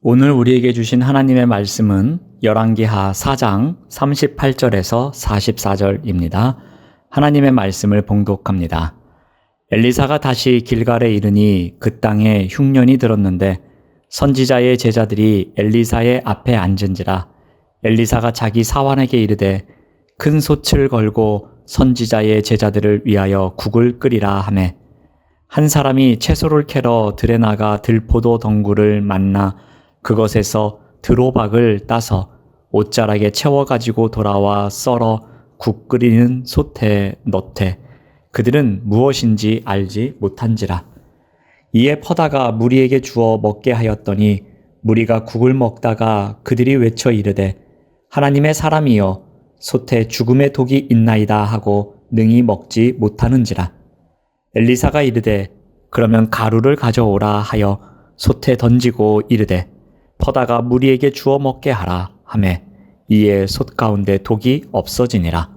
오늘 우리에게 주신 하나님의 말씀은 열왕기하 4장 38절에서 44절입니다. 하나님의 말씀을 봉독합니다. 엘리사가 다시 길갈에 이르니 그 땅에 흉년이 들었는데 선지자의 제자들이 엘리사의 앞에 앉은지라. 엘리사가 자기 사환에게 이르되 큰 솥을 걸고 선지자의 제자들을 위하여 국을 끓이라 하매 한 사람이 채소를 캐러 들에 나가 들포도 덩굴을 만나 그것에서 드로박을 따서 옷자락에 채워가지고 돌아와 썰어 국 끓이는 솥에 넣되 그들은 무엇인지 알지 못한지라. 이에 퍼다가 무리에게 주어 먹게 하였더니 무리가 국을 먹다가 그들이 외쳐 이르되 하나님의 사람이여 솥에 죽음의 독이 있나이다 하고 능히 먹지 못하는지라. 엘리사가 이르되 그러면 가루를 가져오라 하여 솥에 던지고 이르되 퍼다가 무리에게 주어 먹게 하라 하매 이에 솥 가운데 독이 없어지니라.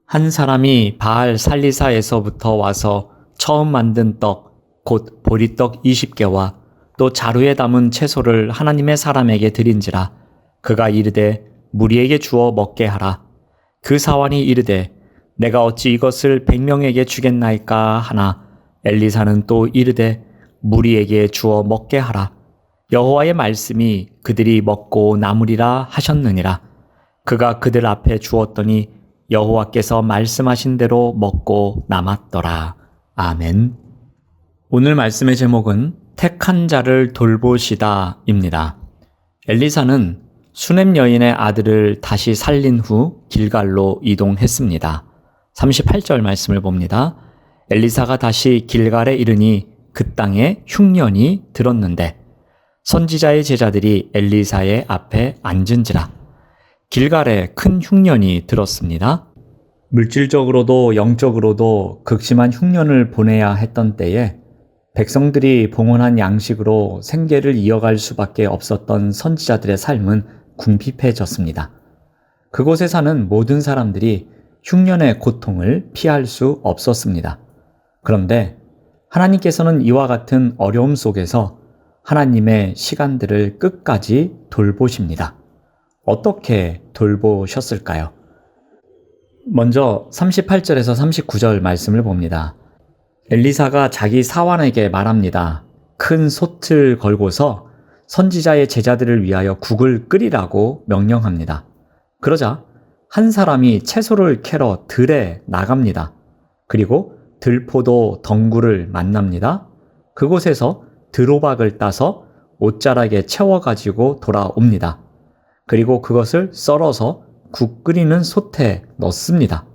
한 사람이 바알 살리사에서부터 와서 처음 만든 떡 곧 보리떡 20개와 또 자루에 담은 채소를 하나님의 사람에게 드린지라. 그가 이르되 무리에게 주어 먹게 하라. 그 사환이 이르되 내가 어찌 이것을 100명에게 주겠나이까 하나 엘리사는 또 이르되 무리에게 주어 먹게 하라. 여호와의 말씀이 그들이 먹고 남으리라 하셨느니라. 그가 그들 앞에 주었더니 여호와께서 말씀하신 대로 먹고 남았더라. 아멘. 오늘 말씀의 제목은 택한 자를 돌보시다입니다. 엘리사는 수넴 여인의 아들을 다시 살린 후 길갈로 이동했습니다. 38절 말씀을 봅니다. 엘리사가 다시 길갈에 이르니 그 땅에 흉년이 들었는데 선지자의 제자들이 엘리사의 앞에 앉은지라. 길갈에 큰 흉년이 들었습니다. 물질적으로도 영적으로도 극심한 흉년을 보내야 했던 때에 백성들이 봉헌한 양식으로 생계를 이어갈 수밖에 없었던 선지자들의 삶은 궁핍해졌습니다. 그곳에 사는 모든 사람들이 흉년의 고통을 피할 수 없었습니다. 그런데 하나님께서는 이와 같은 어려움 속에서 하나님의 시간들을 끝까지 돌보십니다. 어떻게 돌보셨을까요? 먼저 38절에서 39절 말씀을 봅니다. 엘리사가 자기 사환에게 말합니다. 큰 솥을 걸고서 선지자의 제자들을 위하여 국을 끓이라고 명령합니다. 그러자 한 사람이 채소를 캐러 들에 나갑니다. 그리고 들포도 덩굴을 만납니다. 그곳에서 드로박을 따서 옷자락에 채워가지고 돌아옵니다. 그리고 그것을 썰어서 국 끓이는 솥에 넣습니다.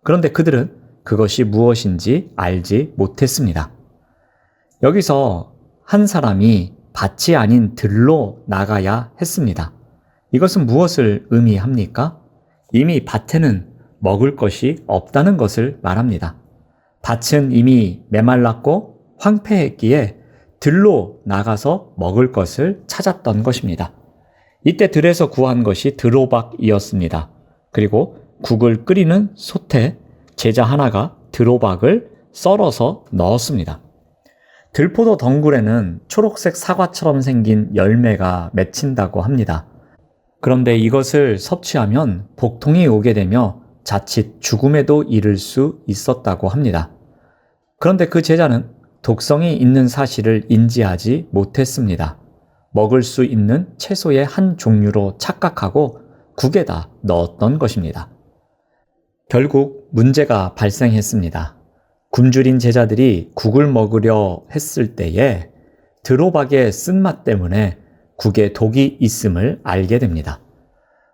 그런데 그들은 그것이 무엇인지 알지 못했습니다. 여기서 한 사람이 밭이 아닌 들로 나가야 했습니다. 이것은 무엇을 의미합니까? 이미 밭에는 먹을 것이 없다는 것을 말합니다. 밭은 이미 메말랐고 황폐했기에 들로 나가서 먹을 것을 찾았던 것입니다. 이때 들에서 구한 것이 드로박이었습니다. 그리고 국을 끓이는 솥에 제자 하나가 드로박을 썰어서 넣었습니다. 들포도 덩굴에는 초록색 사과처럼 생긴 열매가 맺힌다고 합니다. 그런데 이것을 섭취하면 복통이 오게 되며 자칫 죽음에도 이를 수 있었다고 합니다. 그런데 그 제자는 독성이 있는 사실을 인지하지 못했습니다. 먹을 수 있는 채소의 한 종류로 착각하고 국에다 넣었던 것입니다. 결국 문제가 발생했습니다. 굶주린 제자들이 국을 먹으려 했을 때에 드로박의 쓴맛 때문에 국에 독이 있음을 알게 됩니다.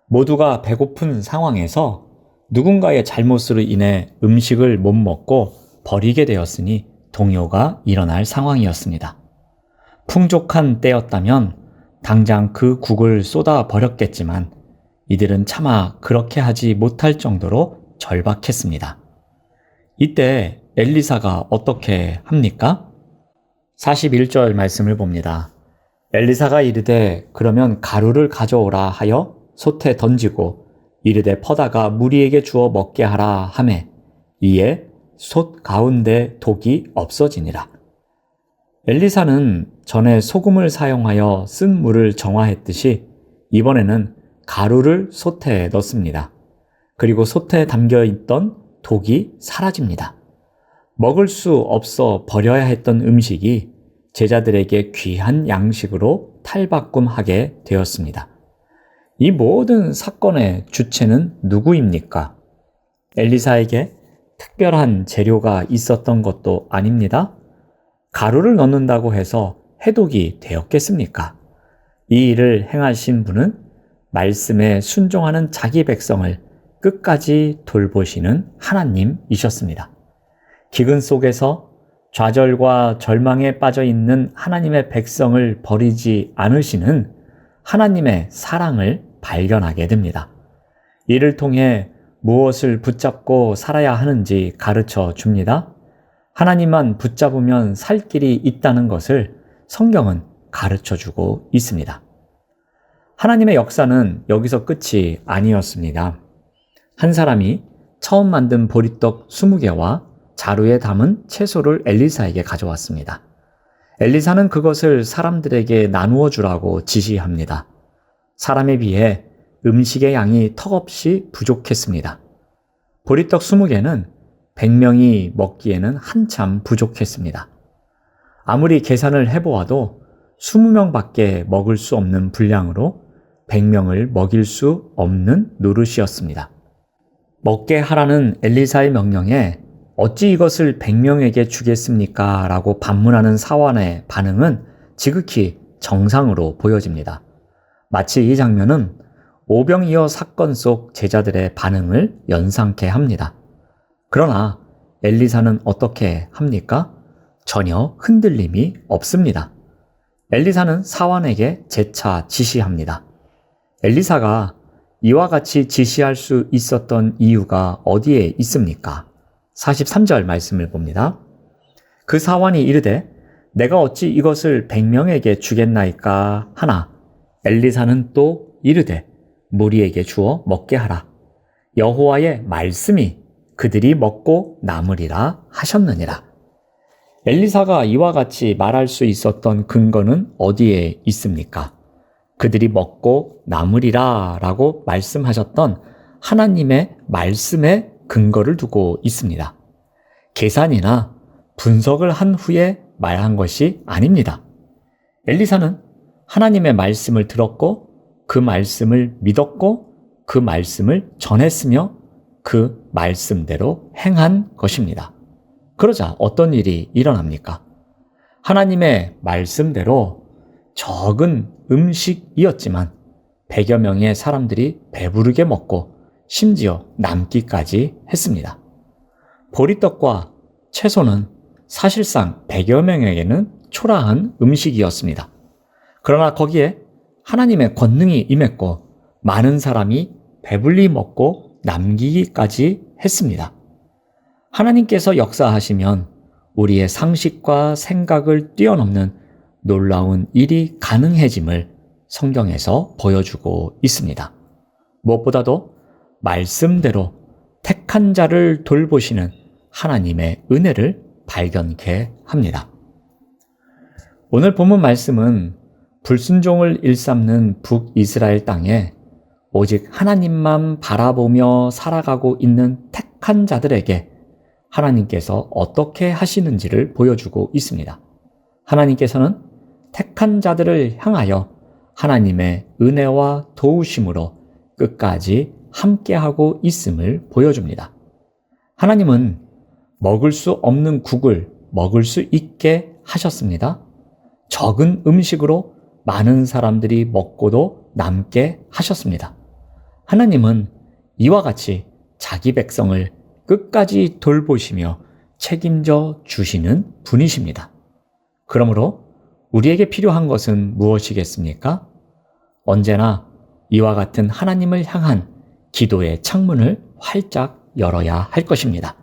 모두가 배고픈 상황에서 누군가의 잘못으로 인해 음식을 못 먹고 버리게 되었으니 동요가 일어날 상황이었습니다. 풍족한 때였다면 당장 그 국을 쏟아 버렸겠지만 이들은 차마 그렇게 하지 못할 정도로 절박했습니다. 이때 엘리사가 어떻게 합니까? 41절 말씀을 봅니다. 엘리사가 이르되 그러면 가루를 가져오라 하여 솥에 던지고 이르되 퍼다가 무리에게 주어 먹게 하라 하매 이에 솥 가운데 독이 없어지니라. 엘리사는 전에 소금을 사용하여 쓴 물을 정화했듯이 이번에는 가루를 솥에 넣습니다. 그리고 솥에 담겨 있던 독이 사라집니다. 먹을 수 없어 버려야 했던 음식이 제자들에게 귀한 양식으로 탈바꿈하게 되었습니다. 이 모든 사건의 주체는 누구입니까? 엘리사에게 특별한 재료가 있었던 것도 아닙니다. 가루를 넣는다고 해서 해독이 되었겠습니까? 이 일을 행하신 분은 말씀에 순종하는 자기 백성을 끝까지 돌보시는 하나님이셨습니다. 기근 속에서 좌절과 절망에 빠져 있는 하나님의 백성을 버리지 않으시는 하나님의 사랑을 발견하게 됩니다. 이를 통해 무엇을 붙잡고 살아야 하는지 가르쳐 줍니다. 하나님만 붙잡으면 살 길이 있다는 것을 성경은 가르쳐 주고 있습니다. 하나님의 역사는 여기서 끝이 아니었습니다. 한 사람이 처음 만든 보리떡 20개와 자루에 담은 채소를 엘리사에게 가져왔습니다. 엘리사는 그것을 사람들에게 나누어 주라고 지시합니다. 사람에 비해 음식의 양이 턱없이 부족했습니다. 보리떡 20개는 100명이 먹기에는 한참 부족했습니다. 아무리 계산을 해보아도 20명밖에 먹을 수 없는 분량으로 100명을 먹일 수 없는 노릇이었습니다. 먹게 하라는 엘리사의 명령에 어찌 이것을 100명에게 주겠습니까? 라고 반문하는 사환의 반응은 지극히 정상으로 보여집니다. 마치 이 장면은 오병이어 사건 속 제자들의 반응을 연상케 합니다. 그러나 엘리사는 어떻게 합니까? 전혀 흔들림이 없습니다. 엘리사는 사환에게 재차 지시합니다. 엘리사가 이와 같이 지시할 수 있었던 이유가 어디에 있습니까? 43절 말씀을 봅니다. 그 사환이 이르되 내가 어찌 이것을 100명에게 주겠나이까 하나 엘리사는 또 이르되 무리에게 주어 먹게 하라. 여호와의 말씀이 그들이 먹고 남으리라 하셨느니라. 엘리사가 이와 같이 말할 수 있었던 근거는 어디에 있습니까? 그들이 먹고 남으리라 라고 말씀하셨던 하나님의 말씀에 근거를 두고 있습니다. 계산이나 분석을 한 후에 말한 것이 아닙니다. 엘리사는 하나님의 말씀을 들었고 그 말씀을 믿었고 그 말씀을 전했으며 그 말씀대로 행한 것입니다. 그러자 어떤 일이 일어납니까? 하나님의 말씀대로 적은 음식이었지만 100여 명의 사람들이 배부르게 먹고 심지어 남기까지 했습니다. 보리떡과 채소는 사실상 100여 명에게는 초라한 음식이었습니다. 그러나 거기에 하나님의 권능이 임했고 많은 사람이 배불리 먹고 남기기까지 했습니다. 하나님께서 역사하시면 우리의 상식과 생각을 뛰어넘는 놀라운 일이 가능해짐을 성경에서 보여주고 있습니다. 무엇보다도 말씀대로 택한 자를 돌보시는 하나님의 은혜를 발견케 합니다. 오늘 본문 말씀은 불순종을 일삼는 북이스라엘 땅에 오직 하나님만 바라보며 살아가고 있는 택한 자들에게 하나님께서 어떻게 하시는지를 보여주고 있습니다. 하나님께서는 택한 자들을 향하여 하나님의 은혜와 도우심으로 끝까지 함께하고 있음을 보여줍니다. 하나님은 먹을 수 없는 국을 먹을 수 있게 하셨습니다. 적은 음식으로 많은 사람들이 먹고도 남게 하셨습니다. 하나님은 이와 같이 자기 백성을 끝까지 돌보시며 책임져 주시는 분이십니다. 그러므로 우리에게 필요한 것은 무엇이겠습니까? 언제나 이와 같은 하나님을 향한 기도의 창문을 활짝 열어야 할 것입니다.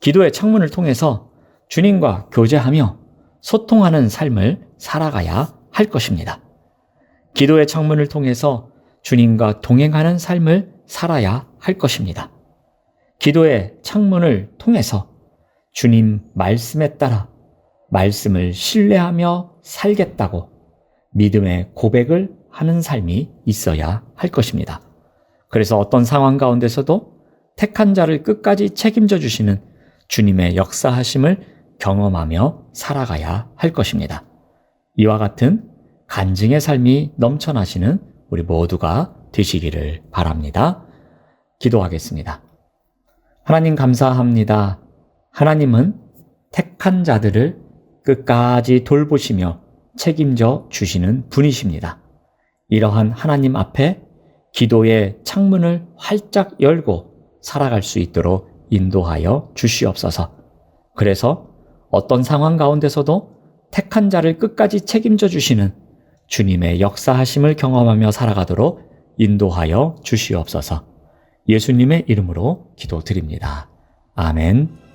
기도의 창문을 통해서 주님과 교제하며 소통하는 삶을 살아가야 할 것입니다. 기도의 창문을 통해서 주님과 동행하는 삶을 살아야 할 것입니다. 기도의 창문을 통해서 주님 말씀에 따라 말씀을 신뢰하며 살겠다고 믿음의 고백을 하는 삶이 있어야 할 것입니다. 그래서 어떤 상황 가운데서도 택한 자를 끝까지 책임져 주시는 주님의 역사하심을 경험하며 살아가야 할 것입니다. 이와 같은 간증의 삶이 넘쳐나시는 우리 모두가 되시기를 바랍니다. 기도하겠습니다. 하나님 감사합니다. 하나님은 택한 자들을 끝까지 돌보시며 책임져 주시는 분이십니다. 이러한 하나님 앞에 기도의 창문을 활짝 열고 살아갈 수 있도록 인도하여 주시옵소서. 그래서 어떤 상황 가운데서도 택한 자를 끝까지 책임져 주시는 주님의 역사하심을 경험하며 살아가도록 인도하여 주시옵소서. 예수님의 이름으로 기도드립니다. 아멘.